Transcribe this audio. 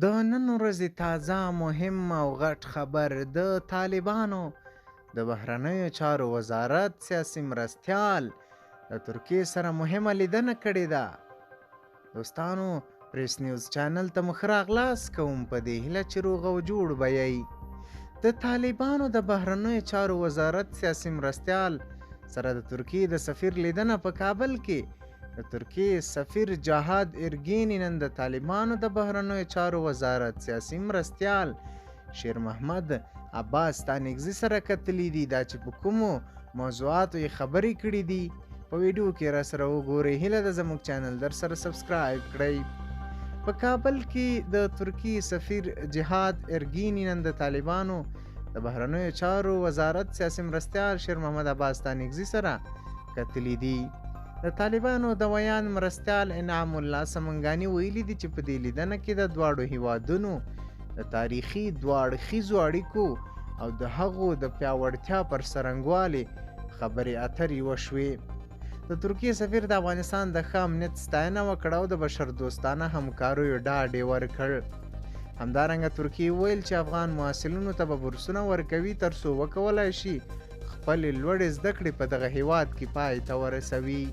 د نن ورځې تازه مهم او غټ خبر د طالبانو د بهرنیو چارو وزارت سیاسي مرستیال د ترکیې سره مهمه لیدنه کړې ده. دوستانو، پریس نیوز چینل ته مخ راغلاست کوم په دې هیله چې روغ او جوړ به یئ. د طالبانو د بهرنیو چارو وزارت سیاسي مرستیال سره د ترکیې د سفیر لیدنه په کابل کې د ترکیې سفیر جهاد ارګینی نن د طالبانو د بهرنیو چارو وزارت سیاسي مرستیال شیر محمد عباس ستانکزي سره کتلي دي. دا چې په کومو موضوعاتو یې خبرې کړې دي په ویډیو کې را سره وګورئ. هیله ده زموږ چینل در سره سبسکرایب کړئ. په کابل کې د ترکیې سفیر جهاد ارګینی نن د طالبانو د بهرنیو چارو وزارت سیاسي مرستیال شیر محمد عباس ستانکزي سره کتلي دي. د طالبانو د ویان مرستیال انعام الله سمنګاني ویلي دي چې په دې لیدنه کې د دواړو هیوادونو د تاریخي دوه اړخیزو اړیکو او د هغو د پیاوړتیا پر څرنګوالي خبرې اترې وشوې. د ترکیې سفیر د افغانستان د ښه امنیت ستاینه وکړه او د بشردوستانه همکاریو ډاډ یې ورکړ. همدارنګه ترکیې ویل چې افغان محصلینو ته به بورسونه ورکوي ترڅو وکولای شي خپلې لوړې زده کړې په دغه هیواد کې پای ته ورسوي.